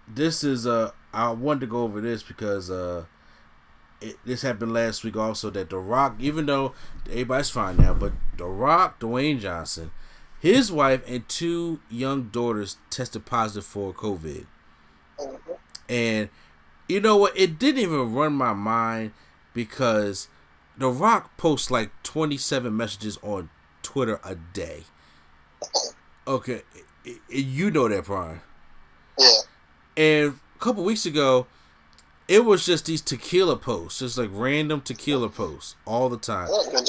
this is I wanted to go over this because this happened last week also that The Rock, even though everybody's fine now, but The Rock, Dwayne Johnson, his wife and two young daughters tested positive for COVID. Mm-hmm. And you know what? It didn't even run my mind because The Rock posts like 27 messages on Twitter a day. Okay, you know that, Brian. Yeah. And a couple weeks ago, it was just these tequila posts, just like random tequila posts all the time. Yeah,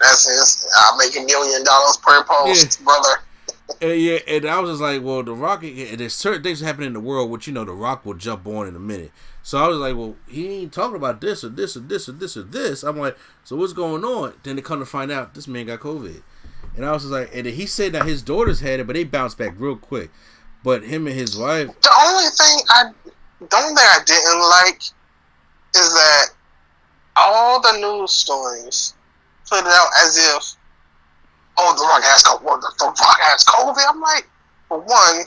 that's it. I'll make $1 million per post, brother. And I was just like, well, The Rock, and there's certain things happening in the world which, The Rock will jump on in a minute. So I was like, well, he ain't talking about this or this or this or this or this. I'm like, so what's going on? Then they come to find out this man got COVID. And I was just like, and then he said that his daughters had it, but they bounced back real quick. But him and his wife. The only thing I didn't like is that all the news stories put it out as if, oh, The Rock has COVID. The Rock has COVID. I'm like, for one,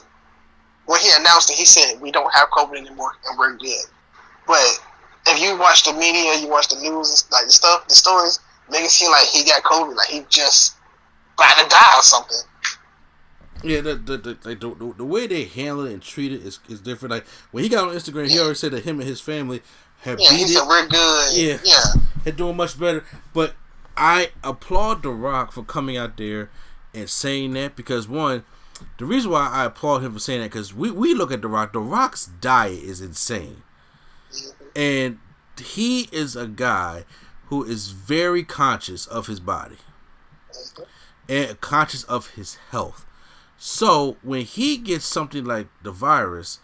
when he announced it, he said we don't have COVID anymore and we're good. But if you watch the media, you watch the news, like the stories, make it seem like he got COVID, like he just about to die or something. Yeah, the way they handle it and treat it is different. Like when he got on Instagram, he already said that him and his family have beat he said we're good. Yeah, they're doing much better. But I applaud The Rock for coming out there and saying that because one, the reason why I applaud him for saying that because we look at The Rock. The Rock's diet is insane, and he is a guy who is very conscious of his body and conscious of his health. So when he gets something like the virus,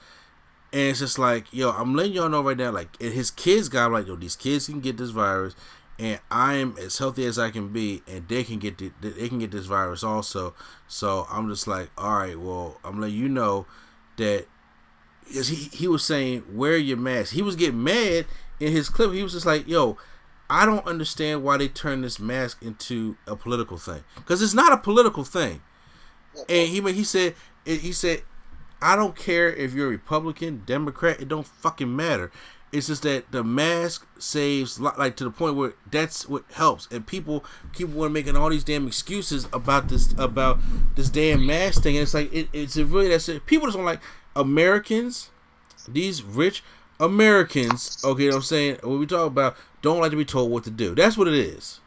and it's just like, yo, I'm letting y'all know right now, like, and his kids got like, yo, these kids can get this virus, and I am as healthy as I can be, and they can get this virus also. So I'm just like, all right, well, I'm letting you know that because he was saying wear your mask. He was getting mad in his clip. He was just like, yo, I don't understand why they turn this mask into a political thing because it's not a political thing. And he said I don't care if you're a Republican, Democrat, it don't fucking matter. It's just that the mask saves, like to the point where that's what helps. And people keep making all these damn excuses about this damn mask thing. And it's like it's really that's it. People just don't like Americans, these rich Americans. Okay, you know what I'm saying, what we talk about, don't like to be told what to do. That's what it is.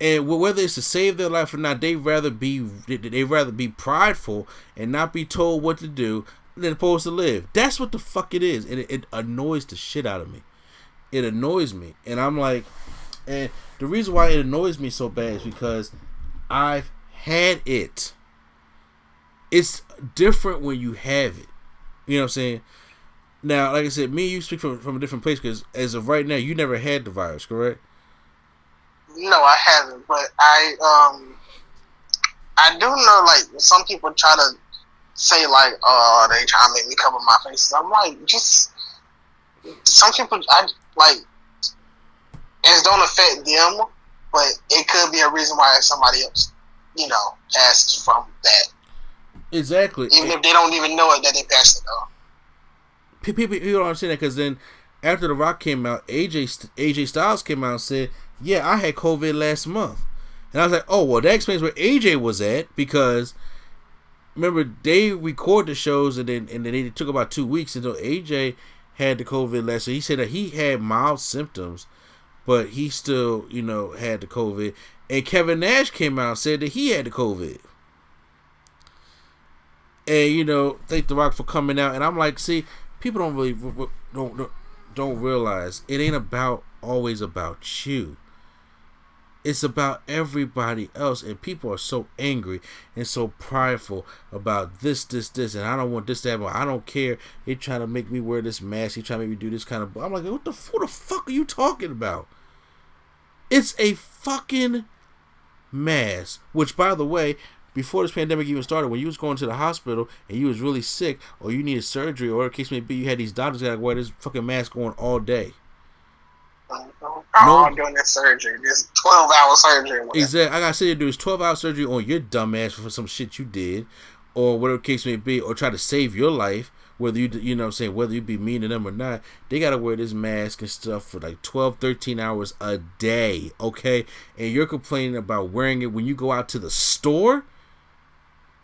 And whether it's to save their life or not, they'd rather be prideful and not be told what to do than opposed to live. That's what the fuck it is. And it annoys the shit out of me. It annoys me. And I'm like, and the reason why it annoys me so bad is because I've had it. It's different when you have it. You know what I'm saying? Now, like I said, me and you speak from a different place because as of right now, you never had the virus, correct? No, I haven't, but I do know, like, some people try to say, like, oh, they try to make me cover my face. I'm like, just, some people, it don't affect them, but it could be a reason why somebody else, passed from that. Exactly. Even if they don't even know it, that they passed it, though. People don't understand that because then, after The Rock came out, AJ Styles came out and said, yeah, I had COVID last month. And I was like, oh, well, that explains where AJ was at because, remember, they record the shows and then they took about 2 weeks until AJ had the COVID last. So he said that he had mild symptoms, but he still, had the COVID. And Kevin Nash came out and said that he had the COVID. And, thank The Rock for coming out. And I'm like, see, people don't really don't realize it ain't always about you. It's about everybody else, and people are so angry and so prideful about this, and I don't want this to happen. I don't care. They trying to make me wear this mask. They trying to make me do this kind of. I'm like, what the fuck are you talking about? It's a fucking mask. Which, by the way, before this pandemic even started, when you was going to the hospital and you was really sick, or you needed surgery, or the case may be, you had these doctors that gotta wear this fucking mask on all day. I'm doing this surgery, this 12-hour surgery. Exactly. I gotta sit here and do this 12-hour surgery on your dumb ass for some shit you did, or whatever the case may be, or try to save your life, whether you know what I'm saying, whether you be mean to them or not, they gotta wear this mask and stuff for like 12, 13 hours a day, okay? And you're complaining about wearing it when you go out to the store.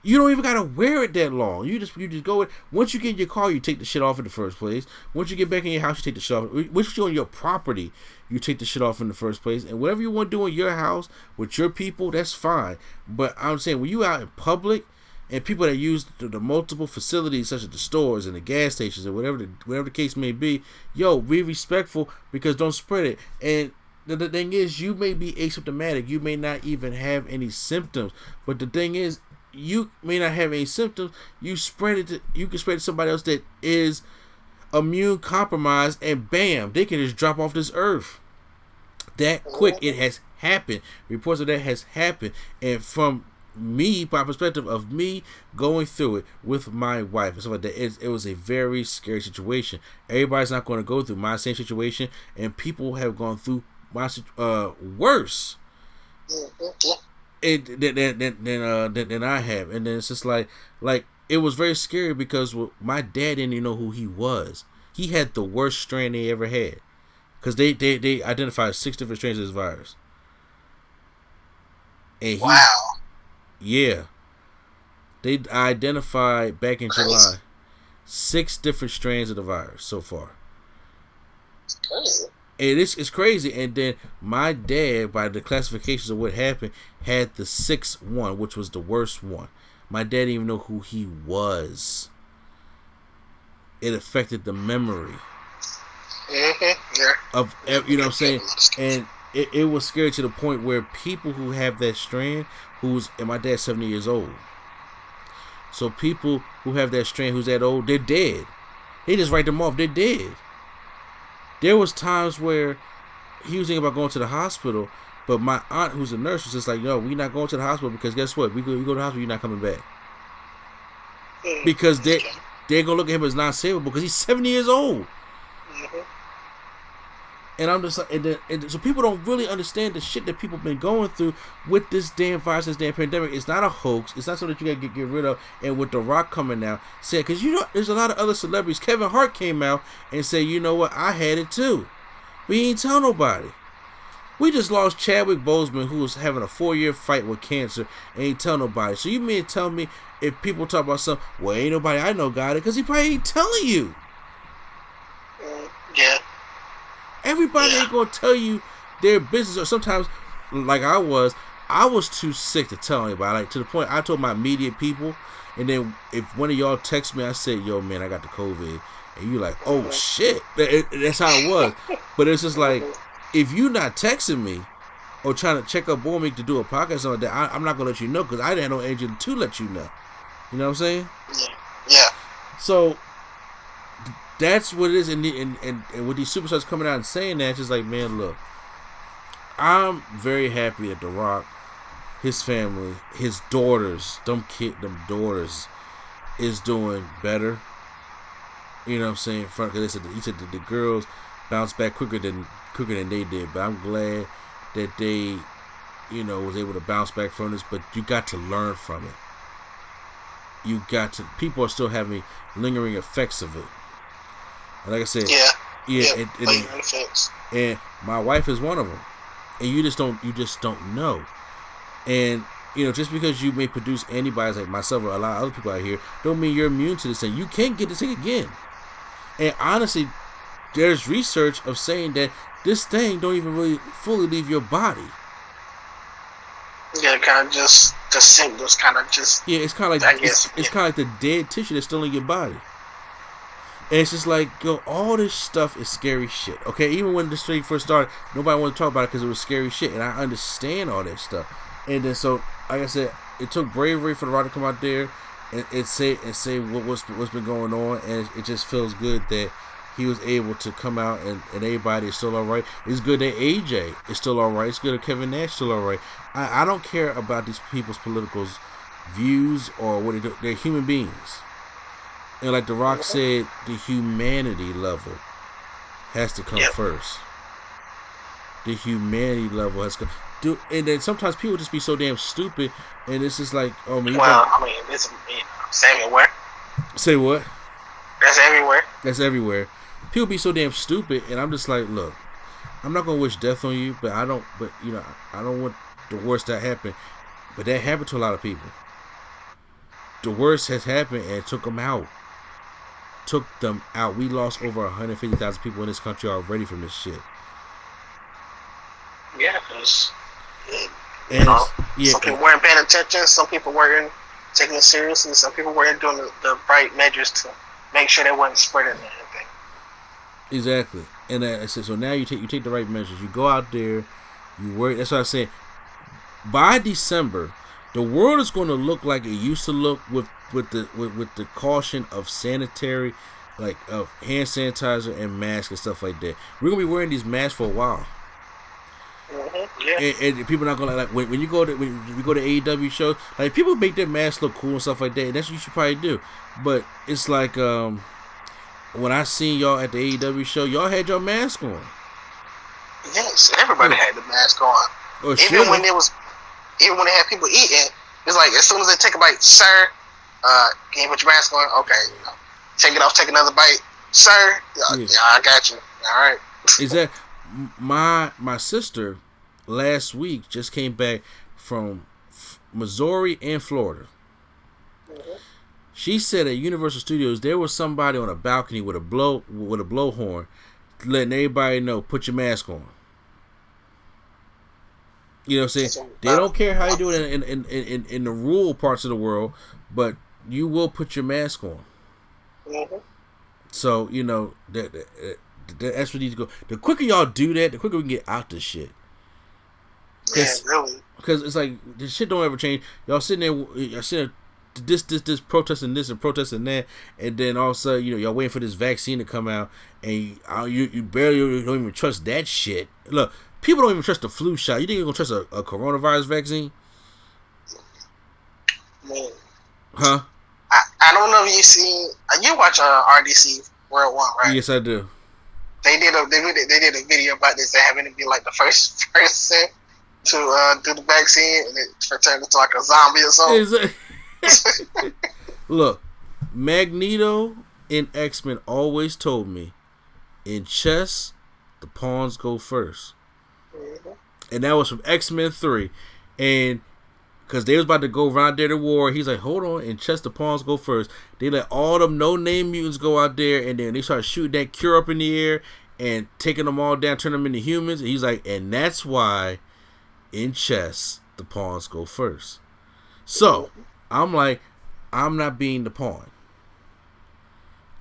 You don't even gotta wear it that long. You just go in. Once you get in your car, you take the shit off in the first place. Once you get back in your house, you take the shit off. Once you're on your property, you take the shit off in the first place. And whatever you want to do in your house with your people, that's fine. But I'm saying when you out in public and people that use the multiple facilities such as the stores and the gas stations or whatever the case may be, yo, be respectful because don't spread it. And the thing is, you may be asymptomatic. You may not even have any symptoms. But the thing is, you may not have any symptoms. You can spread it to somebody else that is immune compromised, and bam, they can just drop off this earth that quick. It has happened. Reports of that has happened. And from me, my perspective of me going through it with my wife and stuff like that, it was a very scary situation. Everybody's not going to go through my same situation, and people have gone through my worse than I have. And then it's just like it was very scary because my dad didn't even know who he was. He had the worst strain they ever had because they identified 6 different strains of this virus. And yeah, they identified back in July 6 different strains of the virus so far. It's crazy. And it's crazy. And then my dad, by the classifications of what happened, had the 6th one, which was the worst one. My dad didn't even know who he was. It affected the memory of, you know what I'm saying? And it was scary to the point where people who have that strand, and my dad's 70 years old. So people who have that strain who's that old, they're dead. They just write them off, they're dead. There was times where he was thinking about going to the hospital, but my aunt, who's a nurse, was just like, "Yo, we're not going to the hospital because guess what? We go to the hospital, you're not coming back." Because they're gonna look at him as not savable because he's 70 years old. And I'm just like, and so people don't really understand the shit that people have been going through with this damn virus, this damn pandemic. It's not a hoax. It's not something that you gotta get rid of. And with The Rock coming out, said, because you know, there's a lot of other celebrities. Kevin Hart came out and said, you know what, I had it too. We ain't tell nobody. We just lost Chadwick Boseman, who was having a 4-year fight with cancer, and ain't tell nobody. So you mean tell me if people talk about something, well, ain't nobody I know got it, because he probably ain't telling you. Yeah. Everybody ain't gonna tell you their business, or sometimes, like I was too sick to tell anybody. Like to the point I told my immediate people, and then if one of y'all text me, I said, "Yo, man, I got the COVID," and you like, "Oh shit," that's how it was. But it's just like, if you not texting me or trying to check up on me to do a podcast on that, I'm not gonna let you know because I didn't have no energy to let you know. You know what I'm saying? Yeah. So that's what it is, and with these superstars coming out and saying that, it's just like, man, look, I'm very happy that The Rock, his family, his daughters, them daughters, is doing better. You know what I'm saying? Because he said that the girls bounced back quicker than they did, but I'm glad that they, you know, was able to bounce back from this. But you got to learn from it. People are still having lingering effects of it. And like I said, and my wife is one of them. And you just don't know. And you know, just because you may produce antibodies like myself or a lot of other people out here, don't mean you're immune to this thing. You can't get this thing again. And honestly, there's research of saying that this thing don't even really fully leave your body. Yeah, kind of just the symptoms, kind of just. Yeah, it's kind of like it's kind of like the dead tissue that's still in your body. And it's just like, yo, all this stuff is scary shit. Okay, even when this thing first started, nobody wanted to talk about it because it was scary shit, and I understand all that stuff. And then so, like I said, it took bravery for The Rock to come out there and say what's been going on, and it just feels good that he was able to come out and everybody is still all right. It's good that AJ is still all right. It's good that Kevin Nash is still all right. I don't care about these people's political views or what they do. They're human beings. And like The Rock said, the humanity level has to come first. The humanity level has to come. And then sometimes people just be so damn stupid, and it's just like, oh man. Well, I mean, it's Samuel where? Say what? That's everywhere. That's everywhere. People be so damn stupid, and I'm just like, look, I'm not gonna wish death on you, but I don't. But I don't want the worst that happened. But that happened to a lot of people. The worst has happened, and it took them out. Took them out. We lost over 150,000 people in this country already from this shit. Yeah, because yeah, some people weren't paying attention. Some people weren't taking it seriously. Some people weren't doing the right measures to make sure they wasn't spreading anything. Exactly. And I said, so now you take the right measures. You go out there. You work. That's what I'm saying. By December, the world is going to look like it used to look with the caution of sanitary, like of hand sanitizer and masks and stuff like that. We're gonna be wearing these masks for a while. Mm-hmm. Yeah. And people are not gonna like when you go to AEW shows, like people make their masks look cool and stuff like that, and that's what you should probably do. But it's like when I seen y'all at the AEW show, y'all had your mask on. Yes, everybody had the mask on. Even when they had people eating, it's like as soon as they take a bite, sir, can you put your mask on? Okay, take it off, take another bite, sir. Yeah, I got you. All right. Exactly. My sister last week just came back from Missouri and Florida. Mm-hmm. She said at Universal Studios there was somebody on a balcony with a blowhorn, letting everybody know, put your mask on. You know what I'm saying? They don't care how you do it in the rural parts of the world, but you will put your mask on. Mm-hmm. So that's what needs to go. The quicker y'all do that, the quicker we can get out this shit. Yeah, really. Because it's like this shit don't ever change. Y'all sitting there this protesting this and protesting that, and then all of a sudden y'all waiting for this vaccine to come out, and you barely don't even trust that shit. Look. People don't even trust the flu shot. You think you're going to trust a coronavirus vaccine? Man. Huh? I don't know if you watch RDC World One, right? Yes, I do. They did a video about this. They having to be like the first person to do the vaccine, and it turned into like a zombie or something. Look, Magneto in X-Men always told me, in chess, the pawns go first. And that was from X-Men 3. And because they was about to go around there to war, he's like, hold on, and chess the pawns go first. They let all them no-name mutants go out there, and then they start shooting that cure up in the air and taking them all down, turning them into humans. And he's like, and that's why in chess the pawns go first. So I'm like, I'm not being the pawn.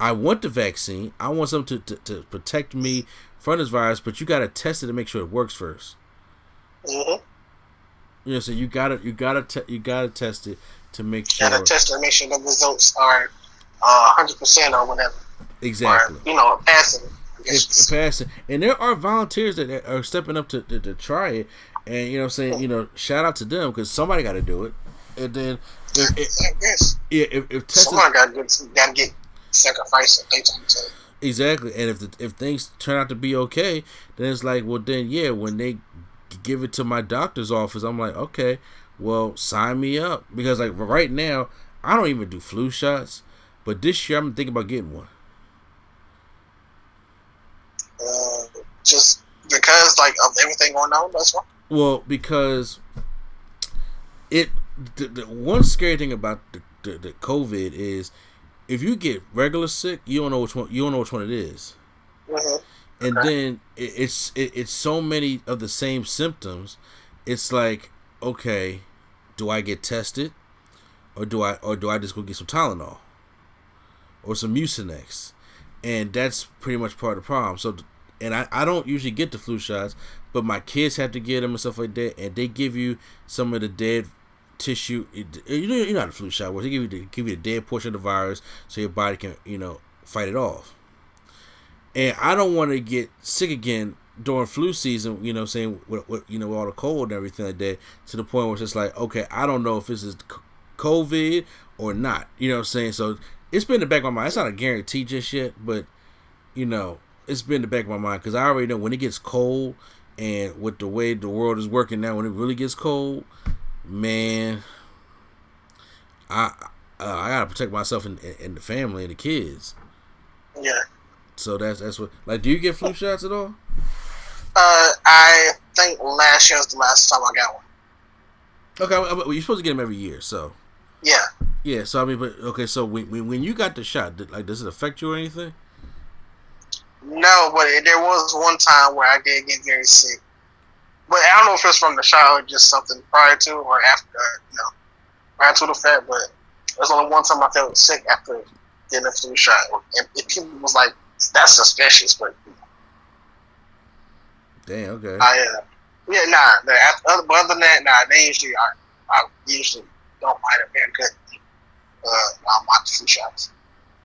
I want the vaccine. I want something to protect me from this virus, but you gotta test it to make sure it works first. Mm-hmm. So you gotta test it to make sure. Gotta test it to make sure the results are 100% or whatever. Exactly. Or passing. Passing, and there are volunteers that are stepping up to try it, and you know what I'm saying. Shout out to them because somebody got to do it, and then if someone got to get sacrificed. Exactly, and if things turn out to be okay, then it's like, well, then when they give it to my doctor's office, I'm like, okay, well, sign me up, because like right now I don't even do flu shots, but this year I'm thinking about getting one. Just because like of everything going on, that's why. Well, because the one scary thing about the COVID is, if you get regular sick, you don't know which one it is. Mm-hmm. And then it's so many of the same symptoms. It's like, okay, do I get tested, or do I just go get some Tylenol or some Mucinex? And that's pretty much part of the problem. So, and I don't usually get the flu shots, but my kids have to get them and stuff like that, and they give you some of the dead tissue. You know how the flu shot works. They give you the dead portion of the virus so your body can fight it off. And I don't want to get sick again during flu season, saying with all the cold and everything like that, to the point where it's just like, okay, I don't know if this is COVID or not. You know what I'm saying? So it's been in the back of my mind. It's not a guarantee just yet, but it's been in the back of my mind, because I already know when it gets cold, and with the way the world is working now, when it really gets cold, man, I gotta protect myself and the family and the kids. Yeah. So that's what. Like, do you get flu shots at all? I think last year was the last time I got one. Okay, well, you're supposed to get them every year, so. Yeah. Yeah, so I mean, but okay, so when you got the shot, does it affect you or anything? No, but there was one time where I did get very sick. But I don't know if it's from the shot or just something prior to or after, prior to the fact. But there's only one time I felt sick after getting a flu shot, and people was like, "That's suspicious," but Damn. Okay. yeah, nah. But other than that, nah. They usually I usually don't mind it very good. My flu shots.